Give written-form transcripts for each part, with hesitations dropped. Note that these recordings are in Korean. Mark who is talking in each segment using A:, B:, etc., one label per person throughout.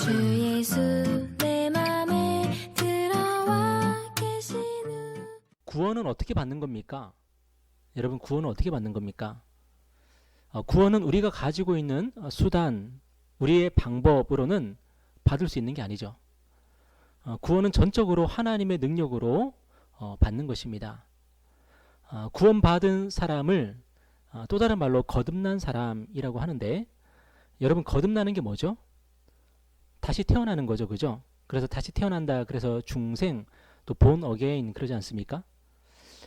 A: 주 예수 내 맘에 들어와 계시는
B: 구원은 어떻게 받는 겁니까? 여러분, 구원은 어떻게 받는 겁니까? 구원은 우리가 가지고 있는 수단, 우리의 방법으로는 받을 수 있는 게 아니죠. 구원은 전적으로 하나님의 능력으로 받는 것입니다. 구원받은 사람을 또 다른 말로 거듭난 사람이라고 하는데, 여러분, 거듭나는 게 뭐죠? 다시 태어나는 거죠, 그죠? 그래서 다시 태어난다, 그래서 중생, 또 born again 그러지 않습니까?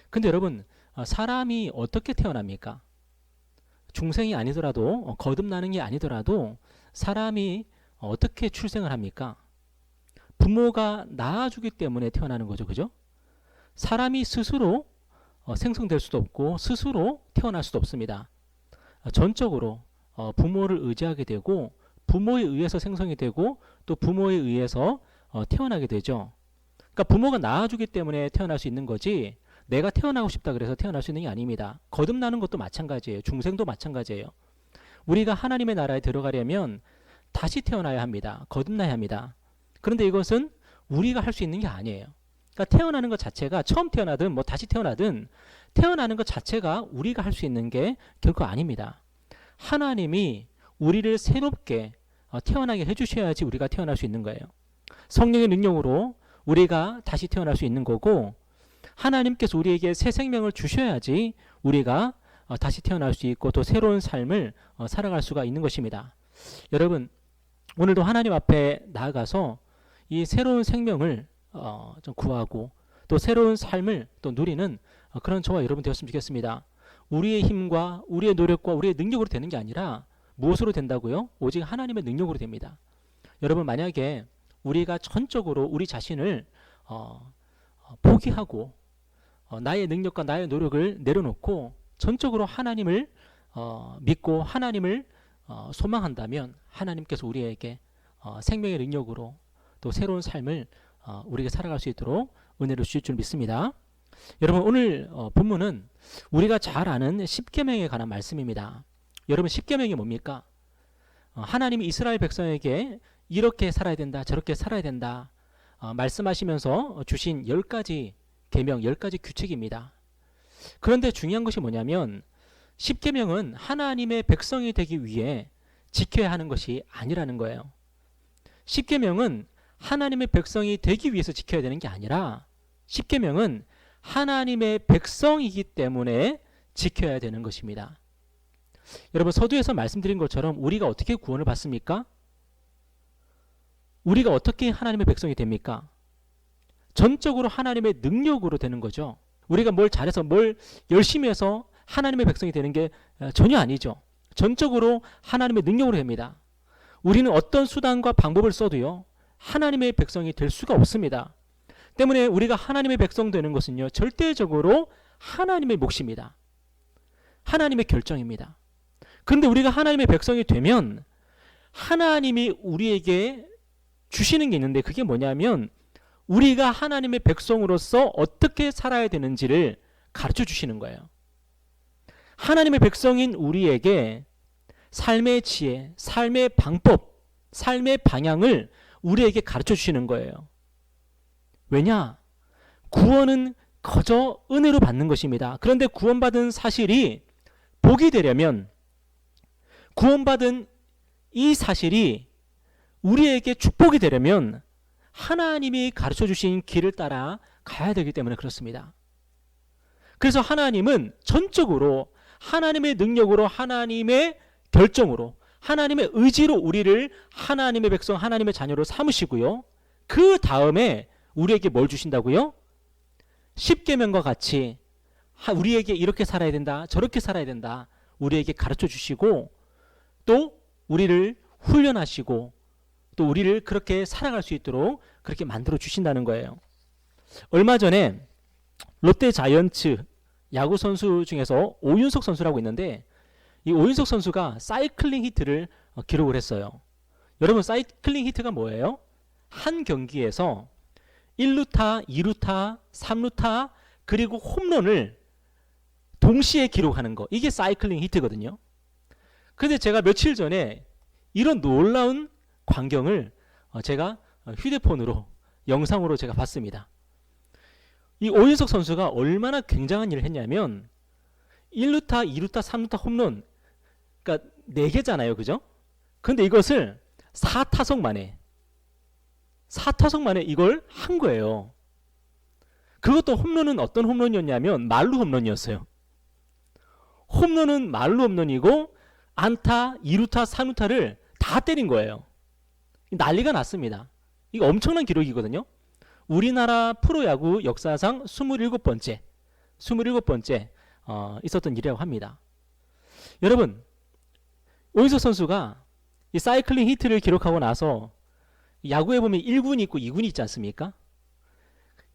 B: 근데 여러분, 사람이 어떻게 태어납니까? 중생이 아니더라도, 거듭나는 게 아니더라도 사람이 어떻게 출생을 합니까? 부모가 낳아주기 때문에 태어나는 거죠, 그죠? 사람이 스스로 생성될 수도 없고 스스로 태어날 수도 없습니다. 전적으로 부모를 의지하게 되고, 부모에 의해서 생성이 되고, 또 부모에 의해서 태어나게 되죠. 그러니까 부모가 낳아주기 때문에 태어날 수 있는 거지, 내가 태어나고 싶다 그래서 태어날 수 있는 게 아닙니다. 거듭나는 것도 마찬가지예요. 중생도 마찬가지예요. 우리가 하나님의 나라에 들어가려면 다시 태어나야 합니다. 거듭나야 합니다. 그런데 이것은 우리가 할 수 있는 게 아니에요. 그러니까 태어나는 것 자체가, 처음 태어나든 뭐 다시 태어나든, 태어나는 것 자체가 우리가 할 수 있는 게 결코 아닙니다. 하나님이 우리를 새롭게 태어나게 해주셔야지 우리가 태어날 수 있는 거예요. 성령의 능력으로 우리가 다시 태어날 수 있는 거고, 하나님께서 우리에게 새 생명을 주셔야지 우리가 다시 태어날 수 있고 또 새로운 삶을 살아갈 수가 있는 것입니다. 여러분, 오늘도 하나님 앞에 나아가서 이 새로운 생명을 좀 구하고 또 새로운 삶을 또 누리는 그런 저와 여러분 되었으면 좋겠습니다. 우리의 힘과 우리의 노력과 우리의 능력으로 되는 게 아니라 무엇으로 된다고요? 오직 하나님의 능력으로 됩니다. 여러분, 만약에 우리가 전적으로 우리 자신을 포기하고 나의 능력과 나의 노력을 내려놓고 전적으로 하나님을 믿고 하나님을 소망한다면, 하나님께서 우리에게 생명의 능력으로 또 새로운 삶을 우리가 살아갈 수 있도록 은혜를 주실 줄 믿습니다. 여러분, 오늘 본문은 우리가 잘 아는 십계명에 관한 말씀입니다. 여러분, 십계명이 뭡니까? 하나님이 이스라엘 백성에게 이렇게 살아야 된다, 저렇게 살아야 된다 말씀하시면서 주신 10가지 계명, 10가지 규칙입니다. 그런데 중요한 것이 뭐냐면, 십계명은 하나님의 백성이 되기 위해 지켜야 하는 것이 아니라는 거예요. 십계명은 하나님의 백성이 되기 위해서 지켜야 되는 게 아니라, 십계명은 하나님의 백성이기 때문에 지켜야 되는 것입니다. 여러분, 서두에서 말씀드린 것처럼 우리가 어떻게 구원을 받습니까? 우리가 어떻게 하나님의 백성이 됩니까? 전적으로 하나님의 능력으로 되는 거죠. 우리가 뭘 잘해서 뭘 열심히 해서 하나님의 백성이 되는 게 전혀 아니죠. 전적으로 하나님의 능력으로 됩니다. 우리는 어떤 수단과 방법을 써도요, 하나님의 백성이 될 수가 없습니다. 때문에 우리가 하나님의 백성 되는 것은요, 절대적으로 하나님의 몫입니다. 하나님의 결정입니다. 그런데 우리가 하나님의 백성이 되면 하나님이 우리에게 주시는 게 있는데, 그게 뭐냐면 우리가 하나님의 백성으로서 어떻게 살아야 되는지를 가르쳐 주시는 거예요. 하나님의 백성인 우리에게 삶의 지혜, 삶의 방법, 삶의 방향을 우리에게 가르쳐 주시는 거예요. 왜냐? 구원은 거저 은혜로 받는 것입니다. 그런데 구원받은 사실이 복이 되려면, 구원받은 이 사실이 우리에게 축복이 되려면 하나님이 가르쳐 주신 길을 따라 가야 되기 때문에 그렇습니다. 그래서 하나님은 전적으로 하나님의 능력으로, 하나님의 결정으로, 하나님의 의지로 우리를 하나님의 백성, 하나님의 자녀로 삼으시고요, 그 다음에 우리에게 뭘 주신다고요? 십계명과 같이 우리에게 이렇게 살아야 된다, 저렇게 살아야 된다 우리에게 가르쳐 주시고, 또 우리를 훈련하시고 또 우리를 그렇게 살아갈 수 있도록 그렇게 만들어 주신다는 거예요. 얼마 전에 롯데 자이언츠 야구 선수 중에서 오윤석 선수라고 있는데, 이 오윤석 선수가 사이클링 히트를 기록을 했어요. 여러분, 사이클링 히트가 뭐예요? 한 경기에서 1루타, 2루타, 3루타 그리고 홈런을 동시에 기록하는 거, 이게 사이클링 히트거든요. 그런데 제가 며칠 전에 이런 놀라운 광경을 제가 휴대폰으로 영상으로 제가 봤습니다. 이 오윤석 선수가 얼마나 굉장한 일을 했냐면 1루타, 2루타, 3루타 홈런, 그러니까 4개잖아요. 그죠? 근데 이것을 4타석 만에 이걸 한 거예요. 그것도 홈런은 어떤 홈런이었냐면 말루 홈런이었어요. 홈런은 말루 홈런이고 안타, 2루타, 3루타를 다 때린 거예요. 난리가 났습니다. 이거 엄청난 기록이거든요. 우리나라 프로야구 역사상 27번째 있었던 일이라고 합니다. 여러분, 오윤석 선수가 이 사이클링 히트를 기록하고 나서 야구에 보면 1군이 있고 2군이 있지 않습니까?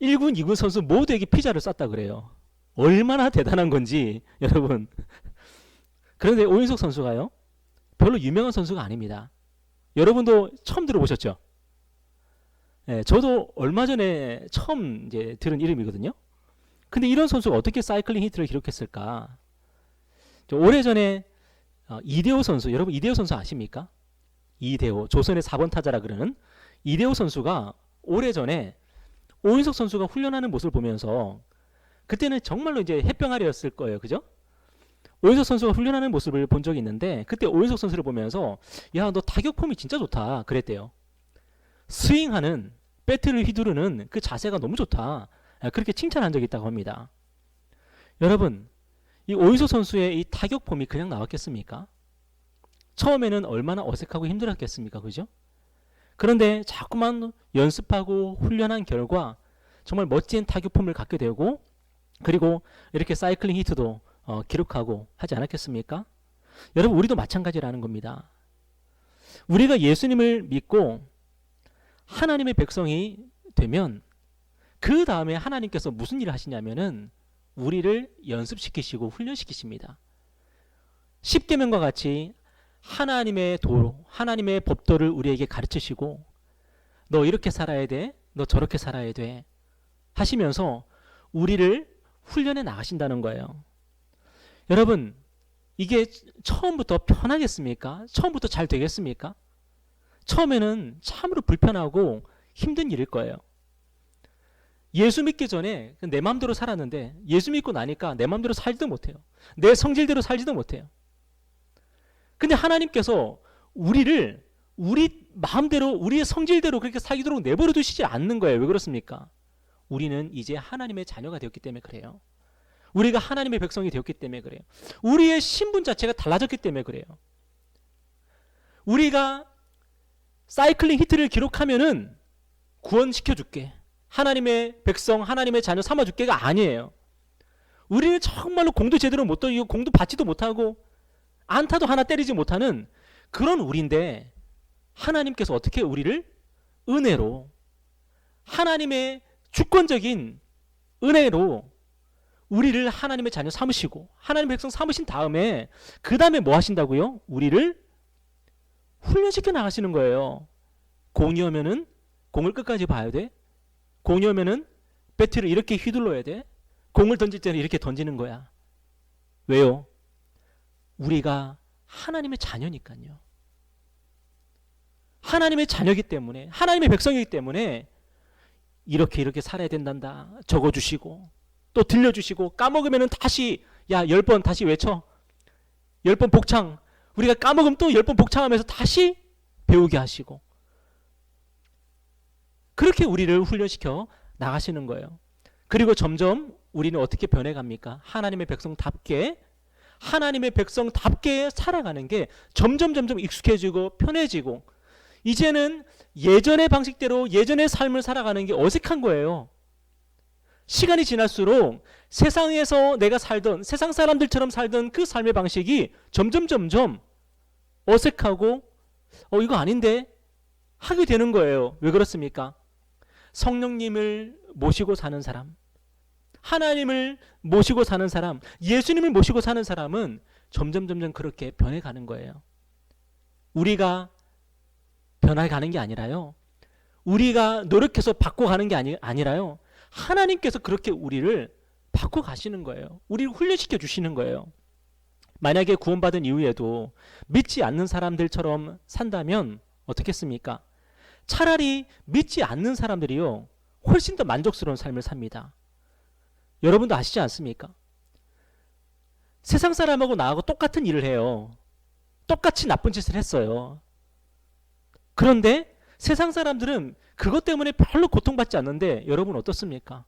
B: 1군, 2군 선수 모두에게 피자를 쐈다 그래요. 얼마나 대단한 건지 여러분. 그런데 오윤석 선수가요, 별로 유명한 선수가 아닙니다. 여러분도 처음 들어보셨죠? 네, 저도 얼마 전에 처음 이제 들은 이름이거든요. 근데 이런 선수가 어떻게 사이클링 히트를 기록했을까? 오래전에 이대호 선수, 여러분 이대호 선수 아십니까? 이대호, 조선의 4번 타자라 그러는 이대호 선수가 오래전에 오윤석 선수가 훈련하는 모습을 보면서, 그때는 정말로 이제 햇병 아래였을 거예요. 그죠? 오윤석 선수가 훈련하는 모습을 본 적이 있는데, 그때 오윤석 선수를 보면서 야, 너 타격 폼이 진짜 좋다 그랬대요. 스윙하는, 배트를 휘두르는 그 자세가 너무 좋다, 그렇게 칭찬한 적이 있다고 합니다. 여러분, 이 오윤석 선수의 이 타격 폼이 그냥 나왔겠습니까? 처음에는 얼마나 어색하고 힘들었겠습니까? 그죠? 그런데 자꾸만 연습하고 훈련한 결과 정말 멋진 타격 폼을 갖게 되고, 그리고 이렇게 사이클링 히트도 기록하고 하지 않았겠습니까? 여러분, 우리도 마찬가지라는 겁니다. 우리가 예수님을 믿고 하나님의 백성이 되면 그 다음에 하나님께서 무슨 일을 하시냐면은 우리를 연습시키시고 훈련시키십니다. 십계명과 같이 하나님의 도로, 하나님의 법도를 우리에게 가르치시고, 너 이렇게 살아야 돼, 너 저렇게 살아야 돼 하시면서 우리를 훈련해 나가신다는 거예요. 여러분, 이게 처음부터 편하겠습니까? 처음부터 잘 되겠습니까? 처음에는 참으로 불편하고 힘든 일일 거예요. 예수 믿기 전에 내 마음대로 살았는데 예수 믿고 나니까 내 마음대로 살지도 못해요. 내 성질대로 살지도 못해요. 근데 하나님께서 우리를 우리 마음대로, 우리의 성질대로 그렇게 살도록 내버려 두시지 않는 거예요. 왜 그렇습니까? 우리는 이제 하나님의 자녀가 되었기 때문에 그래요. 우리가 하나님의 백성이 되었기 때문에 그래요. 우리의 신분 자체가 달라졌기 때문에 그래요. 우리가 사이클링 히트를 기록하면은 구원시켜 줄게, 하나님의 백성, 하나님의 자녀 삼아 줄게가 아니에요. 우리는 정말로 공도 제대로 못 던지고 공도 받지도 못하고 안타도 하나 때리지 못하는 그런 우리인데, 하나님께서 어떻게 우리를 은혜로, 하나님의 주권적인 은혜로 우리를 하나님의 자녀 삼으시고 하나님의 백성 삼으신 다음에 그 다음에 뭐 하신다고요? 우리를 훈련시켜 나가시는 거예요. 공이 오면은 공을 끝까지 봐야 돼. 공이 오면은 배트를 이렇게 휘둘러야 돼. 공을 던질 때는 이렇게 던지는 거야. 왜요? 우리가 하나님의 자녀니까요. 하나님의 자녀이기 때문에, 하나님의 백성이기 때문에 이렇게 살아야 된단다 적어주시고, 또 들려주시고, 까먹으면 다시, 야, 10번 다시 외쳐, 10번 복창, 우리가 까먹으면 또 10번 복창하면서 다시 배우게 하시고, 그렇게 우리를 훈련시켜 나가시는 거예요. 그리고 점점 우리는 어떻게 변해갑니까? 하나님의 백성답게 살아가는 게 점점 익숙해지고 편해지고, 이제는 예전의 방식대로 예전의 삶을 살아가는 게 어색한 거예요. 시간이 지날수록 세상에서 내가 살던, 세상 사람들처럼 살던 그 삶의 방식이 점점 어색하고 이거 아닌데 하게 되는 거예요. 왜 그렇습니까? 성령님을 모시고 사는 사람, 하나님을 모시고 사는 사람, 예수님을 모시고 사는 사람은 점점 그렇게 변해가는 거예요. 우리가 변해가는 게 아니라요, 우리가 노력해서 바꿔가는 게 아니라요, 하나님께서 그렇게 우리를 바꿔가시는 거예요. 우리를 훈련시켜 주시는 거예요. 만약에 구원받은 이후에도 믿지 않는 사람들처럼 산다면 어떻겠습니까? 차라리 믿지 않는 사람들이요, 훨씬 더 만족스러운 삶을 삽니다. 여러분도 아시지 않습니까? 세상 사람하고 나하고 똑같은 일을 해요. 똑같이 나쁜 짓을 했어요. 그런데 세상 사람들은 그것 때문에 별로 고통받지 않는데 여러분 어떻습니까?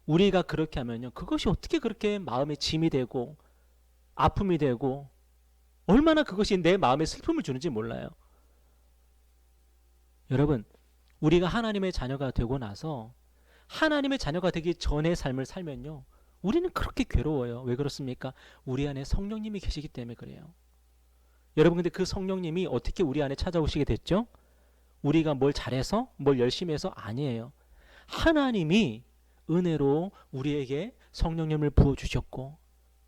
B: 우리가 그렇게 하면요, 그것이 어떻게 그렇게 마음에 짐이 되고 아픔이 되고 얼마나 그것이 내 마음에 슬픔을 주는지 몰라요. 여러분, 우리가 하나님의 자녀가 되고 나서 하나님의 자녀가 되기 전의 삶을 살면요, 우리는 그렇게 괴로워요. 왜 그렇습니까? 우리 안에 성령님이 계시기 때문에 그래요. 여러분, 근데 그 성령님이 어떻게 우리 안에 찾아오시게 됐죠? 우리가 뭘 잘해서, 뭘 열심히 해서 아니에요. 하나님이 은혜로 우리에게 성령님을 부어주셨고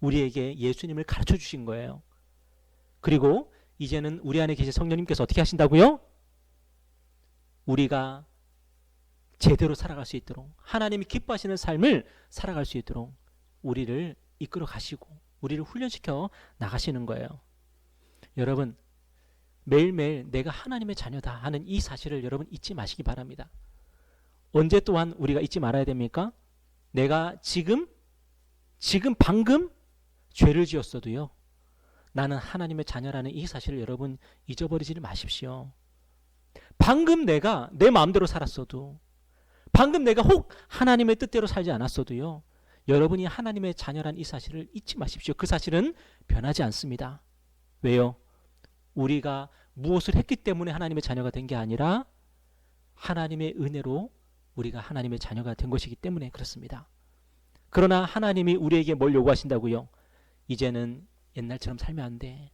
B: 우리에게 예수님을 가르쳐 주신 거예요. 그리고 이제는 우리 안에 계신 성령님께서 어떻게 하신다고요? 우리가 제대로 살아갈 수 있도록, 하나님이 기뻐하시는 삶을 살아갈 수 있도록 우리를 이끌어 가시고 우리를 훈련시켜 나가시는 거예요. 여러분, 매일매일 내가 하나님의 자녀다 하는 이 사실을 여러분 잊지 마시기 바랍니다. 언제 또한 우리가 잊지 말아야 됩니까? 내가 지금 방금 죄를 지었어도요, 나는 하나님의 자녀라는 이 사실을 여러분 잊어버리지 마십시오. 방금 내가 내 마음대로 살았어도, 방금 내가 혹 하나님의 뜻대로 살지 않았어도요, 여러분이 하나님의 자녀라는 이 사실을 잊지 마십시오. 그 사실은 변하지 않습니다. 왜요? 우리가 무엇을 했기 때문에 하나님의 자녀가 된 게 아니라 하나님의 은혜로 우리가 하나님의 자녀가 된 것이기 때문에 그렇습니다. 그러나 하나님이 우리에게 뭘 요구하신다고요? 이제는 옛날처럼 살면 안 돼.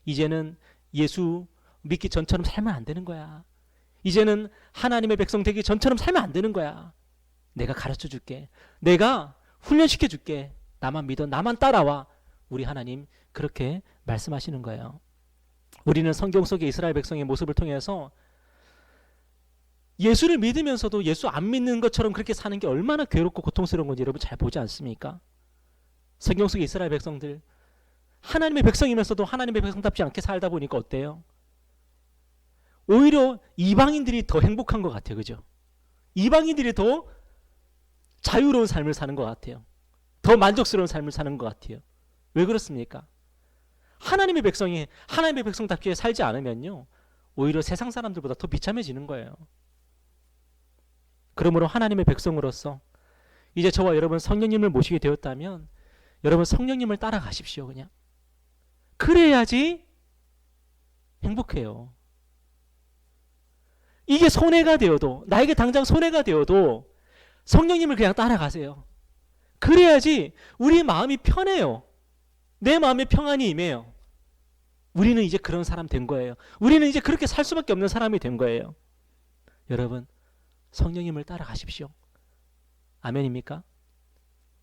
B: 이제는 예수 믿기 전처럼 살면 안 되는 거야. 이제는 하나님의 백성 되기 전처럼 살면 안 되는 거야. 내가 가르쳐 줄게. 내가 훈련시켜 줄게. 나만 믿어. 나만 따라와. 우리 하나님 그렇게 말씀하시는 거예요. 우리는 성경 속의 이스라엘 백성의 모습을 통해서 예수를 믿으면서도 예수 안 믿는 것처럼 그렇게 사는 게 얼마나 괴롭고 고통스러운 건지 여러분 잘 보지 않습니까? 성경 속의 이스라엘 백성들, 하나님의 백성이면서도 하나님의 백성답지 않게 살다 보니까 어때요? 오히려 이방인들이 더 행복한 것 같아요. 그죠? 이방인들이 더 자유로운 삶을 사는 것 같아요. 더 만족스러운 삶을 사는 것 같아요. 왜 그렇습니까? 하나님의 백성이 하나님의 백성답게 살지 않으면요, 오히려 세상 사람들보다 더 비참해지는 거예요. 그러므로 하나님의 백성으로서 이제 저와 여러분 성령님을 모시게 되었다면 여러분 성령님을 따라가십시오. 그냥 그래야지 행복해요. 이게 손해가 되어도, 나에게 당장 손해가 되어도 성령님을 그냥 따라가세요. 그래야지 우리 마음이 편해요. 내 마음에 평안이 임해요. 우리는 이제 그런 사람 된 거예요. 우리는 이제 그렇게 살 수밖에 없는 사람이 된 거예요. 여러분, 성령님을 따라가십시오. 아멘입니까?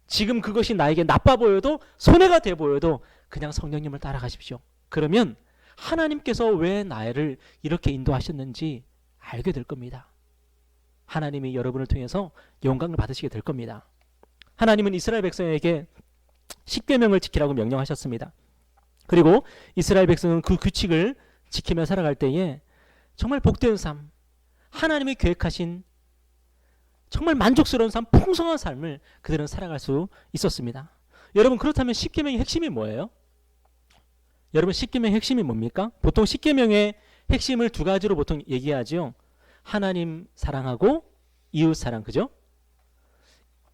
B: 지금 그것이 나에게 나빠 보여도, 손해가 돼 보여도 그냥 성령님을 따라가십시오. 그러면 하나님께서 왜 나를 이렇게 인도하셨는지 알게 될 겁니다. 하나님이 여러분을 통해서 영광을 받으시게 될 겁니다. 하나님은 이스라엘 백성에게 십계명을 지키라고 명령하셨습니다. 그리고 이스라엘 백성은 그 규칙을 지키며 살아갈 때에 정말 복된 삶, 하나님이 계획하신 정말 만족스러운 삶, 풍성한 삶을 그들은 살아갈 수 있었습니다. 여러분, 그렇다면 십계명의 핵심이 뭐예요? 여러분, 십계명의 핵심이 뭡니까? 보통 십계명의 핵심을 두 가지로 보통 얘기하죠. 하나님 사랑하고 이웃 사랑, 그죠?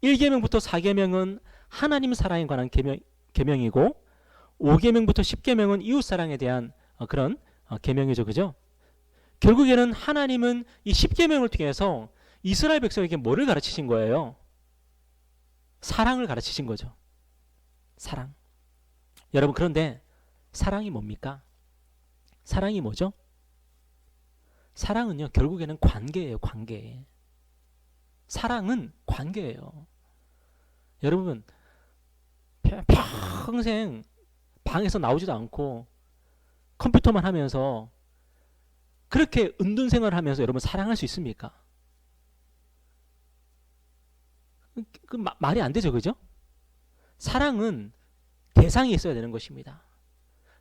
B: 1계명부터 4계명은 하나님 사랑에 관한 계명이고 5계명부터 10계명은 이웃 사랑에 대한 그런 계명이죠, 그죠? 결국에는 하나님은 이 10계명을 통해서 이스라엘 백성에게 뭐를 가르치신 거예요? 사랑을 가르치신 거죠. 사랑. 여러분, 그런데 사랑이 뭡니까? 사랑이 뭐죠? 사랑은요, 결국에는 관계예요. 관계. 사랑은 관계예요. 여러분, 평생 방에서 나오지도 않고 컴퓨터만 하면서 그렇게 은둔 생활을 하면서 여러분 사랑할 수 있습니까? 말이 안 되죠, 그죠? 사랑은 대상이 있어야 되는 것입니다.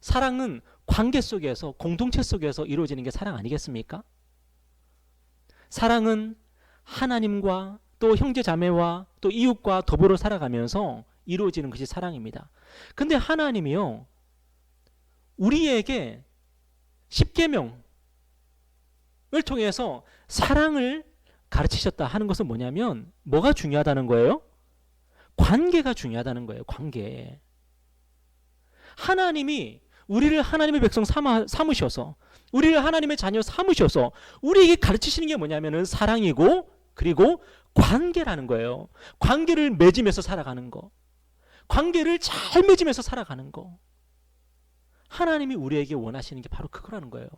B: 사랑은 관계 속에서, 공동체 속에서 이루어지는 게 사랑 아니겠습니까? 사랑은 하나님과 또 형제 자매와 또 이웃과 더불어 살아가면서 이루어지는 것이 사랑입니다. 근데 하나님이요, 우리에게 십계명을 통해서 사랑을 가르치셨다 하는 것은 뭐냐면, 뭐가 중요하다는 거예요? 관계가 중요하다는 거예요. 관계. 하나님이 우리를 하나님의 백성 삼으셔서, 우리를 하나님의 자녀 삼으셔서 우리에게 가르치시는 게 뭐냐면은 사랑이고, 그리고 관계라는 거예요. 관계를 맺으면서 살아가는 거, 관계를 잘 맺으면서 살아가는 거. 하나님이 우리에게 원하시는 게 바로 그거라는 거예요.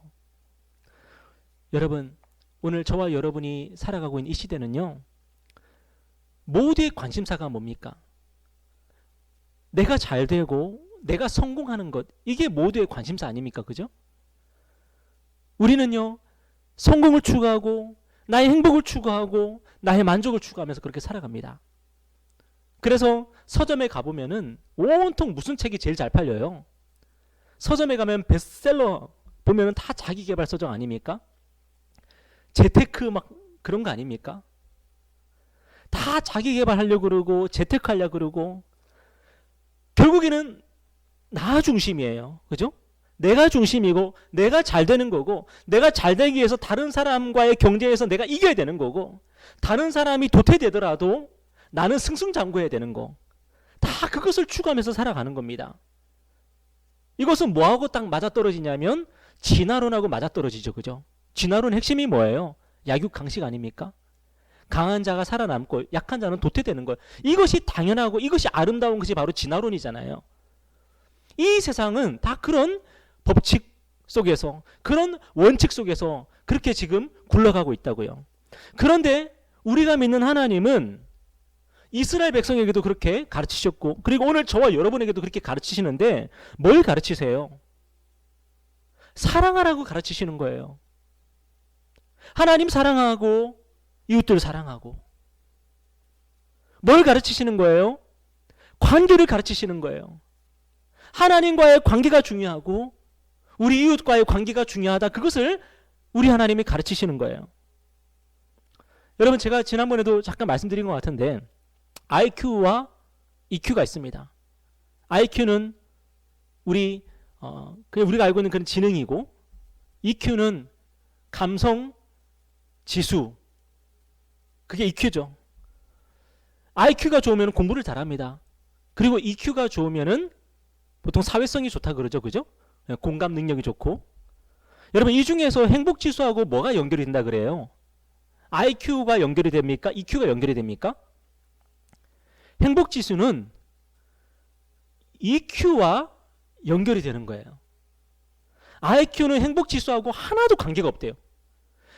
B: 여러분, 오늘 저와 여러분이 살아가고 있는 이 시대는요, 모두의 관심사가 뭡니까? 내가 잘 되고 내가 성공하는 것, 이게 모두의 관심사 아닙니까? 그죠? 우리는요, 성공을 추구하고 나의 행복을 추구하고 나의 만족을 추구하면서 그렇게 살아갑니다. 그래서 서점에 가보면은 온통 무슨 책이 제일 잘 팔려요? 서점에 가면 베스트셀러 보면은 다 자기계발 서적 아닙니까? 재테크 막 그런 거 아닙니까? 다 자기계발하려고 그러고 재테크하려고 그러고, 결국에는 나 중심이에요. 그죠? 내가 중심이고 내가 잘 되는 거고, 내가 잘 되기 위해서 다른 사람과의 경쟁에서 내가 이겨야 되는 거고, 다른 사람이 도태되더라도 나는 승승장구해야 되는 거, 다 그것을 추구하면서 살아가는 겁니다. 이것은 뭐하고 딱 맞아떨어지냐면 진화론하고 맞아떨어지죠. 그죠? 진화론 핵심이 뭐예요? 약육강식 아닙니까? 강한 자가 살아남고 약한 자는 도태되는 것, 이것이 당연하고 이것이 아름다운 것이 바로 진화론이잖아요. 이 세상은 다 그런 법칙 속에서, 그런 원칙 속에서 그렇게 지금 굴러가고 있다고요. 그런데 우리가 믿는 하나님은 이스라엘 백성에게도 그렇게 가르치셨고, 그리고 오늘 저와 여러분에게도 그렇게 가르치시는데 뭘 가르치세요? 사랑하라고 가르치시는 거예요. 하나님 사랑하고 이웃들 사랑하고. 뭘 가르치시는 거예요? 관계를 가르치시는 거예요. 하나님과의 관계가 중요하고 우리 이웃과의 관계가 중요하다, 그것을 우리 하나님이 가르치시는 거예요. 여러분, 제가 지난번에도 잠깐 말씀드린 것 같은데 IQ와 EQ가 있습니다. IQ는 그냥 우리가 알고 있는 그런 지능이고, EQ는 감성 지수, 그게 EQ죠. IQ가 좋으면 공부를 잘합니다. 그리고 EQ가 좋으면은 보통 사회성이 좋다 그러죠. 그죠? 공감 능력이 좋고. 여러분, 이 중에서 행복 지수하고 뭐가 연결이 된다 그래요? IQ가 연결이 됩니까? EQ가 연결이 됩니까? 행복 지수는 EQ와 연결이 되는 거예요. IQ는 행복 지수하고 하나도 관계가 없대요.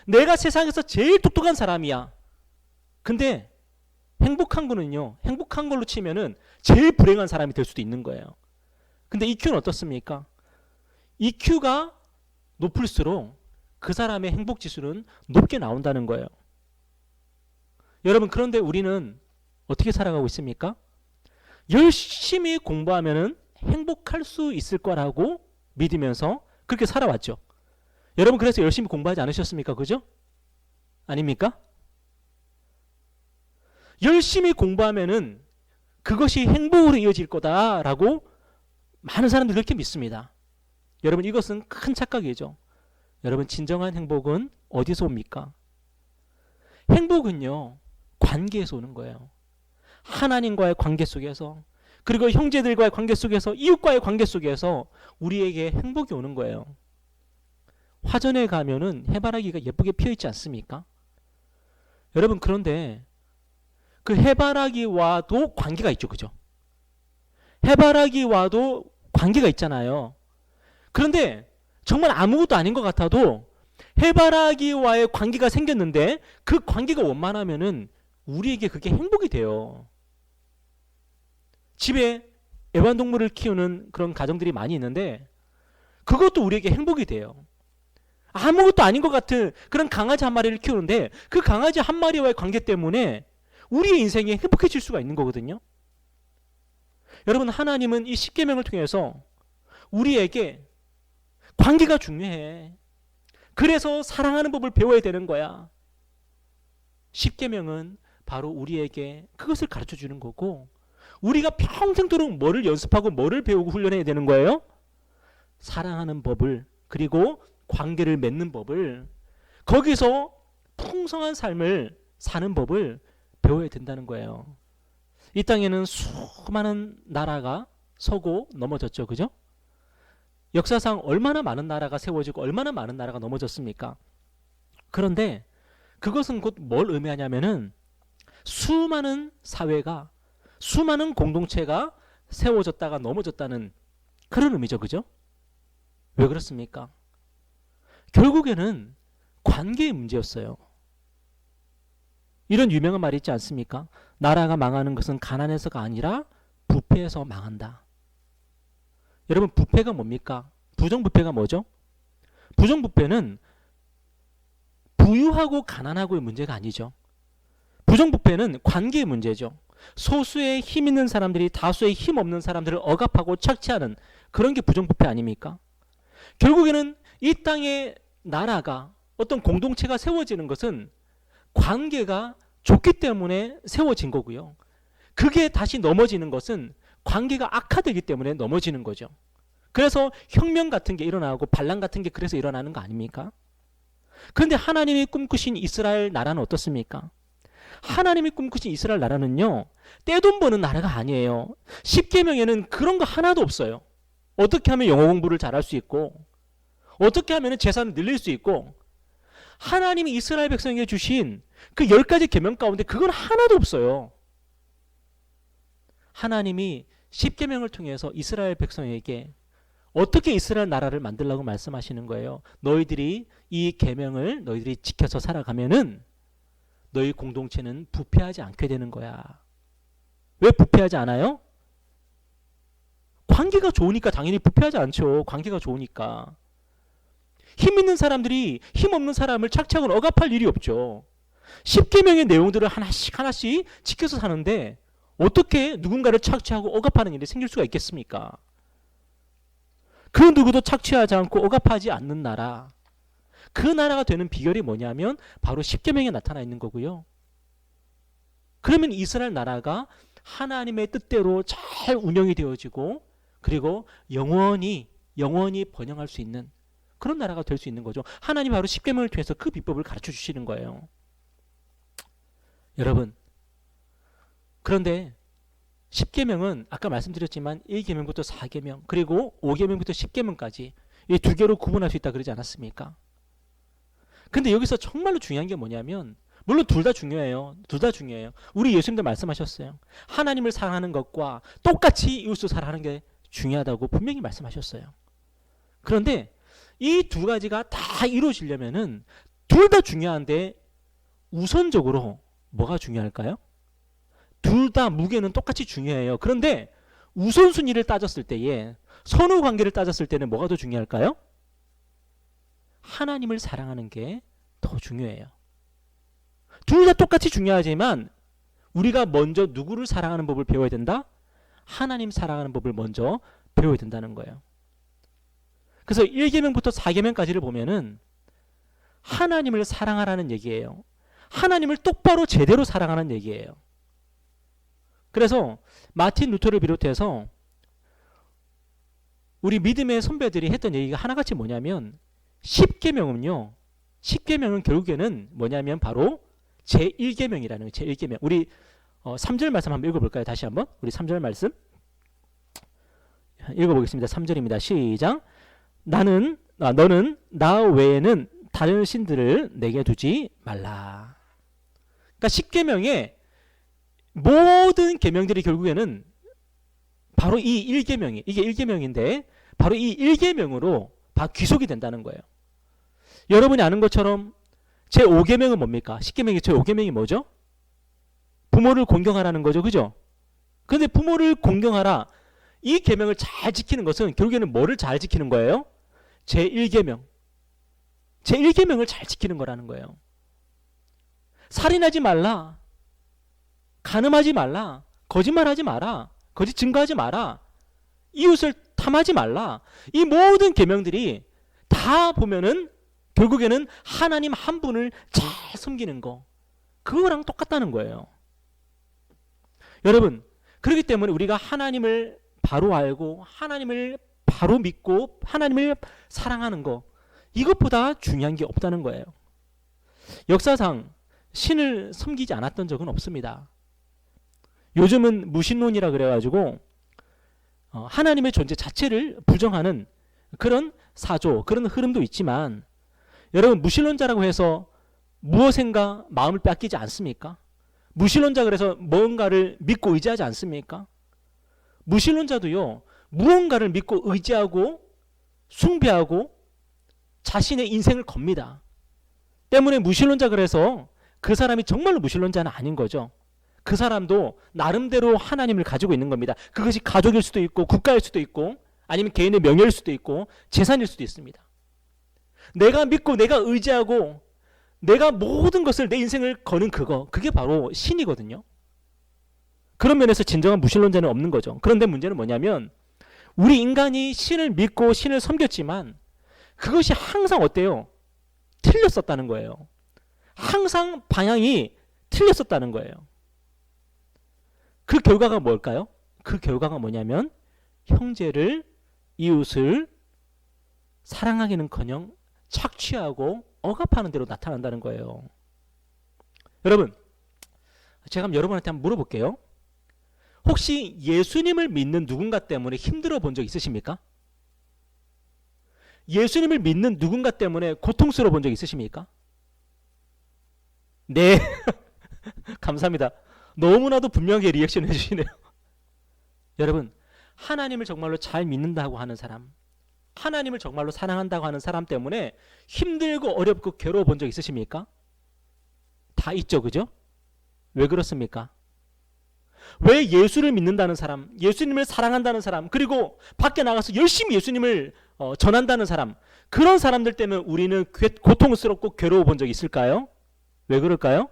B: 내가 세상에서 제일 똑똑한 사람이야. 근데 행복한 거는요, 행복한 걸로 치면은 제일 불행한 사람이 될 수도 있는 거예요. 근데 EQ는 어떻습니까? EQ가 높을수록 그 사람의 행복 지수는 높게 나온다는 거예요. 여러분, 그런데 우리는 어떻게 살아가고 있습니까? 열심히 공부하면은 행복할 수 있을 거라고 믿으면서 그렇게 살아왔죠. 여러분, 그래서 열심히 공부하지 않으셨습니까? 그죠? 아닙니까? 열심히 공부하면은 그것이 행복으로 이어질 거다라고 많은 사람들이 그렇게 믿습니다. 여러분, 이것은 큰 착각이죠. 여러분, 진정한 행복은 어디서 옵니까? 행복은요, 관계에서 오는 거예요. 하나님과의 관계 속에서, 그리고 형제들과의 관계 속에서, 이웃과의 관계 속에서 우리에게 행복이 오는 거예요. 화전에 가면은 해바라기가 예쁘게 피어있지 않습니까? 여러분, 그런데 그 해바라기와도 관계가 있죠. 그죠? 해바라기와도 관계가 있잖아요. 그런데 정말 아무것도 아닌 것 같아도 해바라기와의 관계가 생겼는데 그 관계가 원만하면은 우리에게 그게 행복이 돼요. 집에 애완동물을 키우는 그런 가정들이 많이 있는데 그것도 우리에게 행복이 돼요. 아무것도 아닌 것 같은 그런 강아지 한 마리를 키우는데 그 강아지 한 마리와의 관계 때문에 우리의 인생이 행복해질 수가 있는 거거든요. 여러분, 하나님은 이 십계명을 통해서 우리에게 관계가 중요해. 그래서 사랑하는 법을 배워야 되는 거야. 십계명은 바로 우리에게 그것을 가르쳐 주는 거고, 우리가 평생도록 뭐를 연습하고 뭐를 배우고 훈련해야 되는 거예요? 사랑하는 법을, 그리고 관계를 맺는 법을, 거기서 풍성한 삶을 사는 법을 배워야 된다는 거예요. 이 땅에는 수많은 나라가 서고 넘어졌죠. 그죠? 역사상 얼마나 많은 나라가 세워지고 얼마나 많은 나라가 넘어졌습니까? 그런데 그것은 곧 뭘 의미하냐면은 수많은 사회가, 수많은 공동체가 세워졌다가 넘어졌다는 그런 의미죠. 그죠? 왜 그렇습니까? 결국에는 관계의 문제였어요. 이런 유명한 말이 있지 않습니까? 나라가 망하는 것은 가난해서가 아니라 부패해서 망한다. 여러분, 부패가 뭡니까? 부정부패가 뭐죠? 부정부패는 부유하고 가난하고의 문제가 아니죠. 부정부패는 관계의 문제죠. 소수의 힘 있는 사람들이 다수의 힘 없는 사람들을 억압하고 착취하는 그런 게 부정부패 아닙니까? 결국에는 이 땅의 나라가, 어떤 공동체가 세워지는 것은 관계가 좋기 때문에 세워진 거고요. 그게 다시 넘어지는 것은 관계가 악화되기 때문에 넘어지는 거죠. 그래서 혁명 같은 게 일어나고 반란 같은 게 그래서 일어나는 거 아닙니까? 그런데 하나님이 꿈꾸신 이스라엘 나라는 어떻습니까? 하나님이 꿈꾸신 이스라엘 나라는요, 떼돈 버는 나라가 아니에요. 십계명에는 그런 거 하나도 없어요. 어떻게 하면 영어 공부를 잘할 수 있고, 어떻게 하면 재산을 늘릴 수 있고, 하나님이 이스라엘 백성에게 주신 그 10가지 계명 가운데 그건 하나도 없어요. 하나님이 십계명을 통해서 이스라엘 백성에게 어떻게 이스라엘 나라를 만들라고 말씀하시는 거예요. 너희들이 이 계명을 너희들이 지켜서 살아가면은 너희 공동체는 부패하지 않게 되는 거야. 왜 부패하지 않아요? 관계가 좋으니까 당연히 부패하지 않죠. 관계가 좋으니까. 힘 있는 사람들이 힘 없는 사람을 착착을 억압할 일이 없죠. 십계명의 내용들을 하나씩 하나씩 지켜서 사는데 어떻게 누군가를 착취하고 억압하는 일이 생길 수가 있겠습니까? 그 누구도 착취하지 않고 억압하지 않는 나라, 그 나라가 되는 비결이 뭐냐면 바로 십계명에 나타나 있는 거고요. 그러면 이스라엘 나라가 하나님의 뜻대로 잘 운영이 되어지고, 그리고 영원히 번영할 수 있는 그런 나라가 될 수 있는 거죠. 하나님 바로 십계명을 통해서 그 비법을 가르쳐 주시는 거예요. 여러분, 그런데 십계명은 아까 말씀드렸지만 1계명부터 4계명, 그리고 5계명부터 10계명까지 이 두 개로 구분할 수 있다 그러지 않았습니까? 근데 여기서 정말로 중요한 게 뭐냐면, 물론 둘 다 중요해요. 둘 다 중요해요. 우리 예수님도 말씀하셨어요. 하나님을 사랑하는 것과 똑같이 이웃을 사랑하는 게 중요하다고 분명히 말씀하셨어요. 그런데 이 두 가지가 다 이루어지려면은 둘 다 중요한데 우선적으로 뭐가 중요할까요? 둘 다 무게는 똑같이 중요해요. 그런데 우선순위를 따졌을 때에, 선후 관계를 따졌을 때는 뭐가 더 중요할까요? 하나님을 사랑하는 게 더 중요해요. 둘 다 똑같이 중요하지만 우리가 먼저 누구를 사랑하는 법을 배워야 된다? 하나님 사랑하는 법을 먼저 배워야 된다는 거예요. 그래서 1계명부터 4계명까지를 보면은 하나님을 사랑하라는 얘기예요. 하나님을 똑바로 제대로 사랑하는 얘기예요. 그래서 마틴 루터를 비롯해서 우리 믿음의 선배들이 했던 얘기가 하나같이 뭐냐면, 십계명은요, 십계명은 결국에는 뭐냐면 바로 제1계명이라는 거예요. 제1계명. 우리 3절 말씀 한번 읽어볼까요? 다시 한번 우리 3절 말씀 읽어보겠습니다. 3절입니다. 시작. 너는 나 외에는 다른 신들을 내게 두지 말라. 그러니까 십계명의 모든 계명들이 결국에는 바로 이 1계명이, 이게 1계명인데 바로 이 1계명으로 다 귀속이 된다는 거예요. 여러분이 아는 것처럼 제5계명은 뭡니까? 10계명의 제5계명이 뭐죠? 부모를 공경하라는 거죠. 그죠? 그런데 부모를 공경하라, 이 계명을 잘 지키는 것은 결국에는 뭐를 잘 지키는 거예요? 제1계명. 제1계명을 잘 지키는 거라는 거예요. 살인하지 말라, 간음하지 말라, 거짓말하지 마라, 거짓 증거하지 마라, 이웃을 탐하지 말라. 이 모든 계명들이 다 보면은 결국에는 하나님 한 분을 잘 섬기는 거, 그거랑 똑같다는 거예요. 여러분, 그렇기 때문에 우리가 하나님을 바로 알고 하나님을 바로 믿고 하나님을 사랑하는 거, 이것보다 중요한 게 없다는 거예요. 역사상 신을 섬기지 않았던 적은 없습니다. 요즘은 무신론이라 그래가지고 하나님의 존재 자체를 부정하는 그런 사조, 그런 흐름도 있지만, 여러분, 무신론자라고 해서 무엇인가 마음을 뺏기지 않습니까? 무신론자 그래서 뭔가를 믿고 의지하지 않습니까? 무신론자도요, 무언가를 믿고 의지하고 숭배하고 자신의 인생을 겁니다. 때문에 무신론자 그래서 그 사람이 정말로 무신론자는 아닌 거죠. 그 사람도 나름대로 하나님을 가지고 있는 겁니다. 그것이 가족일 수도 있고 국가일 수도 있고 아니면 개인의 명예일 수도 있고 재산일 수도 있습니다. 내가 믿고 내가 의지하고 내가 모든 것을 내 인생을 거는 그게 바로 신이거든요. 그런 면에서 진정한 무신론자는 없는 거죠. 그런데 문제는 뭐냐면 우리 인간이 신을 믿고 신을 섬겼지만 그것이 항상 어때요? 틀렸었다는 거예요. 항상 방향이 틀렸었다는 거예요. 그 결과가 뭘까요? 그 결과가 뭐냐면 형제를, 이웃을 사랑하기는커녕 착취하고 억압하는 대로 나타난다는 거예요. 여러분, 제가 여러분한테 한번 물어볼게요. 혹시 예수님을 믿는 누군가 때문에 힘들어 본 적 있으십니까? 예수님을 믿는 누군가 때문에 고통스러워 본 적 있으십니까? 네. 감사합니다. 너무나도 분명하게 리액션 해주시네요. 여러분, 하나님을 정말로 잘 믿는다고 하는 사람, 하나님을 정말로 사랑한다고 하는 사람 때문에 힘들고 어렵고 괴로워 본 적 있으십니까? 다 있죠, 그죠? 왜 그렇습니까? 왜 예수를 믿는다는 사람, 예수님을 사랑한다는 사람, 그리고 밖에 나가서 열심히 예수님을 전한다는 사람, 그런 사람들 때문에 우리는 고통스럽고 괴로워 본 적 있을까요? 왜 그럴까요?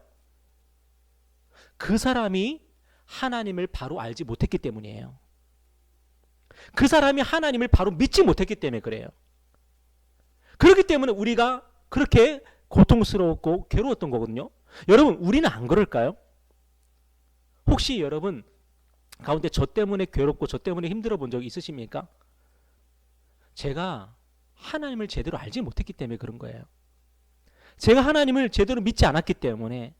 B: 그 사람이 하나님을 바로 알지 못했기 때문이에요. 그 사람이 하나님을 바로 믿지 못했기 때문에 그래요. 그렇기 때문에 우리가 그렇게 고통스러웠고 괴로웠던 거거든요. 여러분, 우리는 안 그럴까요? 혹시 여러분 가운데 저 때문에 괴롭고 저 때문에 힘들어 본 적 있으십니까? 제가 하나님을 제대로 알지 못했기 때문에 그런 거예요. 제가 하나님을 제대로 믿지 않았기 때문에,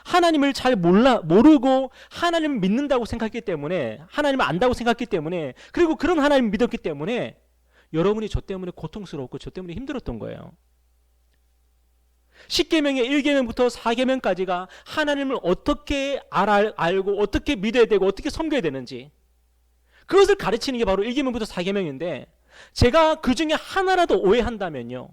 B: 하나님을 잘 모르고 하나님을 믿는다고 생각했기 때문에, 하나님을 안다고 생각했기 때문에, 그리고 그런 하나님을 믿었기 때문에 여러분이 저 때문에 고통스럽고 저 때문에 힘들었던 거예요. 10계명의 1계명부터 4계명까지가 하나님을 어떻게 알고 어떻게 믿어야 되고 어떻게 섬겨야 되는지, 그것을 가르치는 게 바로 1계명부터 4계명인데, 제가 그 중에 하나라도 오해한다면요,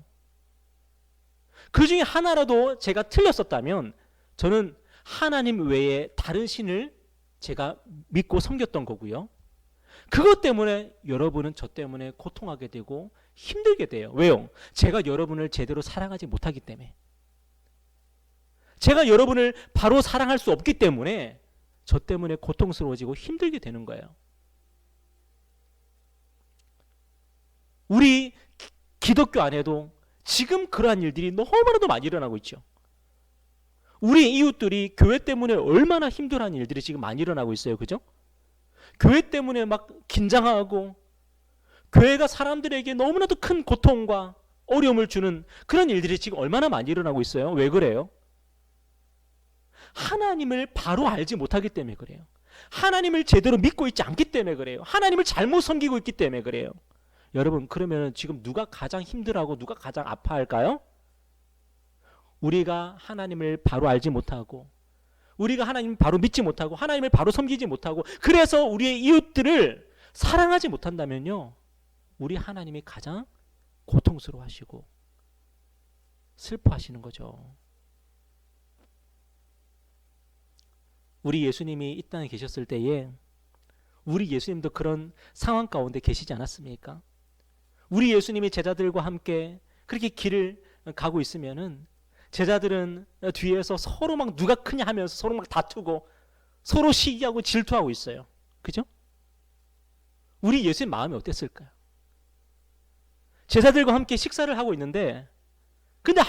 B: 그 중에 하나라도 제가 틀렸었다면 저는 하나님 외에 다른 신을 제가 믿고 섬겼던 거고요. 그것 때문에 여러분은 저 때문에 고통하게 되고 힘들게 돼요. 왜요? 제가 여러분을 제대로 사랑하지 못하기 때문에, 제가 여러분을 바로 사랑할 수 없기 때문에 저 때문에 고통스러워지고 힘들게 되는 거예요. 우리 기독교 안에도 지금 그러한 일들이 너무나도 많이 일어나고 있죠. 우리 이웃들이 교회 때문에 얼마나 힘들어하는 일들이 지금 많이 일어나고 있어요. 그죠? 교회 때문에 막 긴장하고 교회가 사람들에게 너무나도 큰 고통과 어려움을 주는 그런 일들이 지금 얼마나 많이 일어나고 있어요. 왜 그래요? 하나님을 바로 알지 못하기 때문에 그래요. 하나님을 제대로 믿고 있지 않기 때문에 그래요. 하나님을 잘못 섬기고 있기 때문에 그래요. 여러분, 그러면 지금 누가 가장 힘들어하고 누가 가장 아파할까요? 우리가 하나님을 바로 알지 못하고, 우리가 하나님을 바로 믿지 못하고, 하나님을 바로 섬기지 못하고, 그래서 우리의 이웃들을 사랑하지 못한다면요, 우리 하나님이 가장 고통스러워하시고 슬퍼하시는 거죠. 우리 예수님이 이 땅에 계셨을 때에 우리 예수님도 그런 상황 가운데 계시지 않았습니까? 우리 예수님이 제자들과 함께 그렇게 길을 가고 있으면은 제자들은 뒤에서 서로 막 누가 크냐 하면서 서로 막 다투고 서로 시기하고 질투하고 있어요. 그죠? 우리 예수님 마음이 어땠을까요? 제자들과 함께 식사를 하고 있는데 근데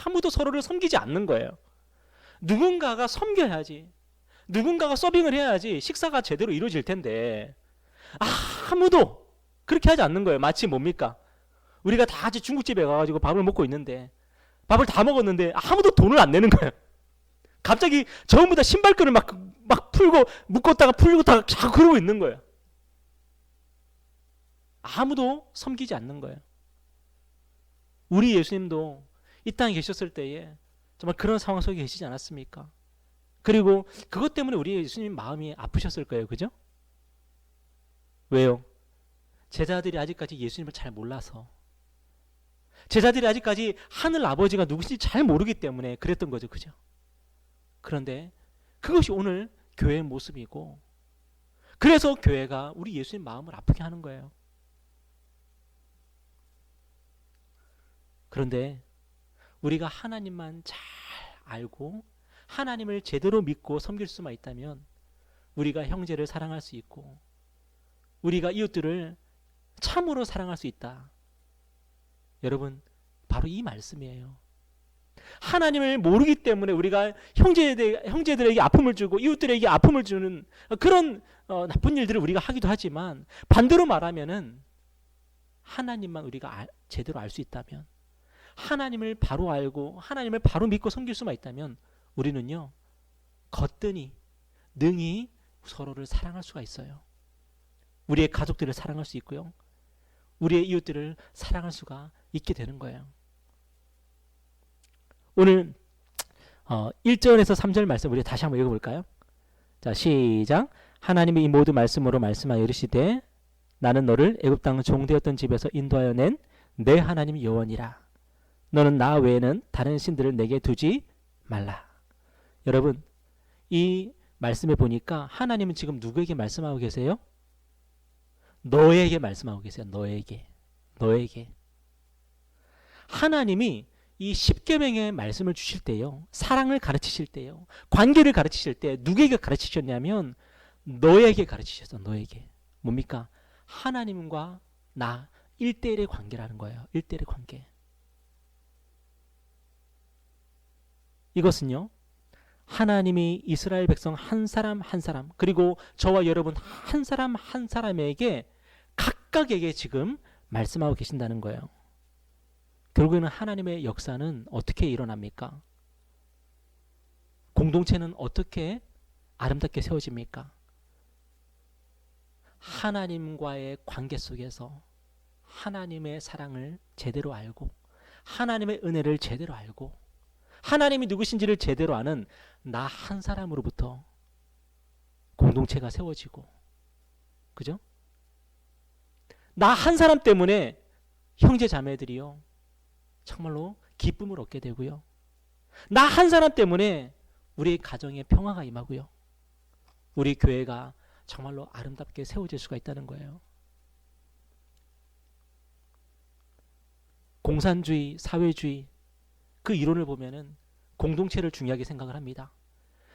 B: 아무도 서로를 섬기지 않는 거예요. 누군가가 섬겨야지. 누군가가 서빙을 해야지 식사가 제대로 이루어질 텐데 아무도 그렇게 하지 않는 거예요. 마치 뭡니까? 우리가 다 같이 중국집에 가가지고 밥을 먹고 있는데 밥을 다 먹었는데 아무도 돈을 안 내는 거예요. 갑자기 전부 다 신발끈을 막 풀고 묶었다가 풀고다가 자꾸 그러고 있는 거예요. 아무도 섬기지 않는 거예요. 우리 예수님도 이 땅에 계셨을 때에 정말 그런 상황 속에 계시지 않았습니까? 그리고 그것 때문에 우리 예수님 마음이 아프셨을 거예요. 그죠? 왜요? 제자들이 아직까지 예수님을 잘 몰라서, 제자들이 아직까지 하늘 아버지가 누구신지 잘 모르기 때문에 그랬던 거죠. 그죠? 그런데 그것이 오늘 교회의 모습이고, 그래서 교회가 우리 예수님 마음을 아프게 하는 거예요. 그런데 우리가 하나님만 잘 알고 하나님을 제대로 믿고 섬길 수만 있다면 우리가 형제를 사랑할 수 있고 우리가 이웃들을 참으로 사랑할 수 있다. 여러분, 바로 이 말씀이에요. 하나님을 모르기 때문에 우리가 형제들에게 아픔을 주고 이웃들에게 아픔을 주는 그런 나쁜 일들을 우리가 하기도 하지만, 반대로 말하면은 하나님만 우리가 제대로 알 수 있다면, 하나님을 바로 알고 하나님을 바로 믿고 섬길 수만 있다면 우리는요, 거뜬히 능히 서로를 사랑할 수가 있어요. 우리의 가족들을 사랑할 수 있고요, 우리의 이웃들을 사랑할 수가 있게 되는 거예요. 오늘 1절에서 3절 말씀 우리 다시 한번 읽어볼까요? 자, 시작. 하나님이 이 모든 말씀으로 말씀하여 이르시되 나는 너를 애굽 땅 종되었던 집에서 인도하여 낸 내 하나님 여호와니라. 너는 나 외에는 다른 신들을 내게 두지 말라. 여러분, 이 말씀에 보니까 하나님은 지금 누구에게 말씀하고 계세요? 너에게 말씀하고 계세요. 너에게. 하나님이 이 십계명의 말씀을 주실 때요, 사랑을 가르치실 때요, 관계를 가르치실 때 누구에게 가르치셨냐면 너에게 가르치셨어. 너에게. 뭡니까? 하나님과 나 1대1의 관계라는 거예요. 1대1의 관계. 이것은요, 하나님이 이스라엘 백성 한 사람 한 사람, 그리고 저와 여러분 한 사람 한 사람에게 각각에게 지금 말씀하고 계신다는 거예요. 결국에는 하나님의 역사는 어떻게 일어납니까? 공동체는 어떻게 아름답게 세워집니까? 하나님과의 관계 속에서 하나님의 사랑을 제대로 알고 하나님의 은혜를 제대로 알고 하나님이 누구신지를 제대로 아는 나 한 사람으로부터 공동체가 세워지고, 그죠? 나 한 사람 때문에 형제 자매들이요, 정말로 기쁨을 얻게 되고요, 나 한 사람 때문에 우리 가정에 평화가 임하고요, 우리 교회가 정말로 아름답게 세워질 수가 있다는 거예요. 공산주의, 사회주의 그 이론을 보면은 공동체를 중요하게 생각을 합니다.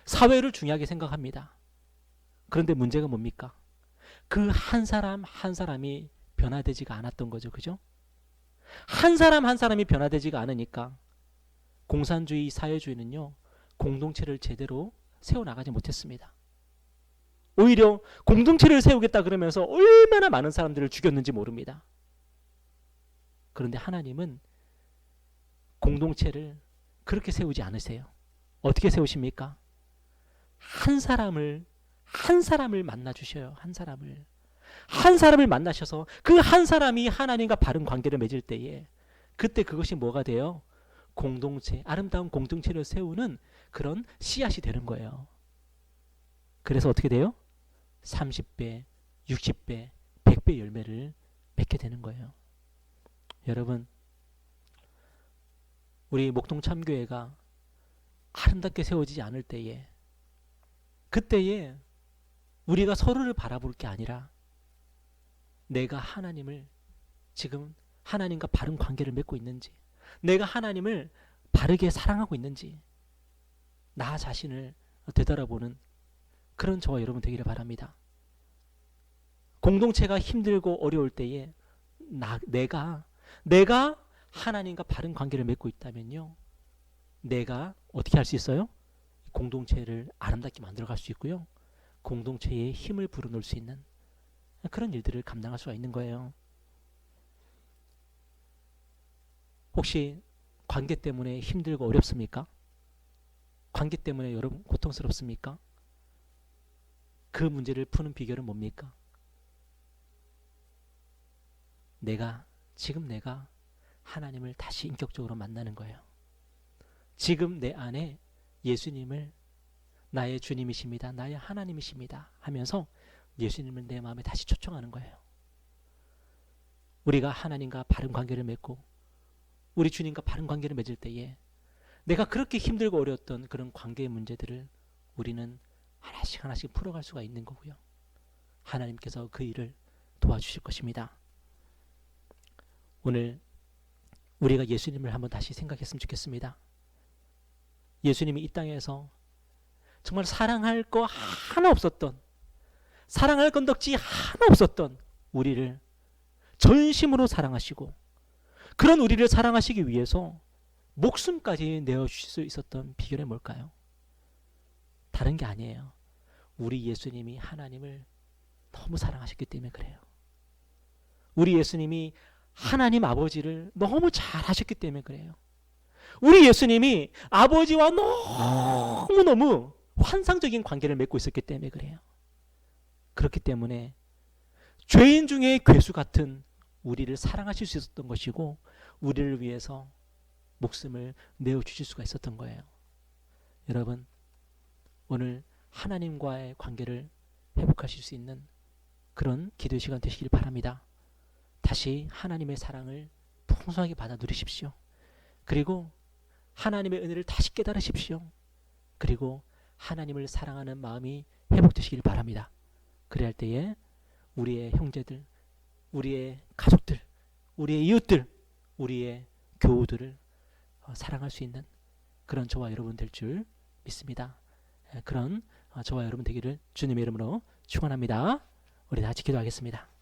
B: 사회를 중요하게 생각합니다. 그런데 문제가 뭡니까? 그 한 사람 한 사람이 변화되지가 않았던 거죠. 그죠? 한 사람 한 사람이 변화되지가 않으니까 공산주의, 사회주의는요, 공동체를 제대로 세워나가지 못했습니다. 오히려 공동체를 세우겠다 그러면서 얼마나 많은 사람들을 죽였는지 모릅니다. 그런데 하나님은 공동체를 그렇게 세우지 않으세요. 어떻게 세우십니까? 한 사람을 만나 주셔요. 한 사람을 만나셔서 그 한 사람이 하나님과 바른 관계를 맺을 때에 그때 그것이 뭐가 돼요? 공동체, 아름다운 공동체를 세우는 그런 씨앗이 되는 거예요. 그래서 어떻게 돼요? 30배, 60배, 100배 열매를 맺게 되는 거예요. 여러분, 우리 목동 참교회가 아름답게 세워지지 않을 때에, 그때에 우리가 서로를 바라볼 게 아니라 내가 하나님을 지금 하나님과 바른 관계를 맺고 있는지, 내가 하나님을 바르게 사랑하고 있는지 나 자신을 되돌아보는 그런 저와 여러분 되기를 바랍니다. 공동체가 힘들고 어려울 때에 내가 하나님과 바른 관계를 맺고 있다면요, 내가 어떻게 할 수 있어요? 공동체를 아름답게 만들어갈 수 있고요. 공동체의 힘을 불어넣을 수 있는 그런 일들을 감당할 수가 있는 거예요. 혹시 관계 때문에 힘들고 어렵습니까? 관계 때문에 여러분 고통스럽습니까? 그 문제를 푸는 비결은 뭡니까? 지금 내가 하나님을 다시 인격적으로 만나는 거예요. 지금 내 안에 예수님을 나의 주님이십니다. 나의 하나님이십니다. 하면서 예수님을 내 마음에 다시 초청하는 거예요. 우리가 하나님과 바른 관계를 맺고 우리 주님과 바른 관계를 맺을 때에 내가 그렇게 힘들고 어려웠던 그런 관계의 문제들을 우리는 하나씩 하나씩 풀어갈 수가 있는 거고요. 하나님께서 그 일을 도와주실 것입니다. 오늘 우리가 예수님을 한번 다시 생각했으면 좋겠습니다. 예수님이 이 땅에서 정말 사랑할 거 하나 없었던, 사랑할 건덕지 하나 없었던 우리를 전심으로 사랑하시고 그런 우리를 사랑하시기 위해서 목숨까지 내어주실 수 있었던 비결이 뭘까요? 다른 게 아니에요. 우리 예수님이 하나님을 너무 사랑하셨기 때문에 그래요. 우리 예수님이 하나님 아버지를 너무 잘 하셨기 때문에 그래요. 우리 예수님이 아버지와 너무너무 환상적인 관계를 맺고 있었기 때문에 그래요. 그렇기 때문에 죄인 중에 괴수 같은 우리를 사랑하실 수 있었던 것이고 우리를 위해서 목숨을 내어주실 수가 있었던 거예요. 여러분, 오늘 하나님과의 관계를 회복하실 수 있는 그런 기도의 시간 되시길 바랍니다. 다시 하나님의 사랑을 풍성하게 받아 누리십시오. 그리고 하나님의 은혜를 다시 깨달으십시오. 그리고 하나님을 사랑하는 마음이 회복되시길 바랍니다. 그래야 할 때에 우리의 형제들, 우리의 가족들, 우리의 이웃들, 우리의 교우들을 사랑할 수 있는 그런 저와 여러분 될 줄 믿습니다. 그런 저와 여러분 되기를 주님의 이름으로 축원합니다. 우리 다 같이 기도하겠습니다.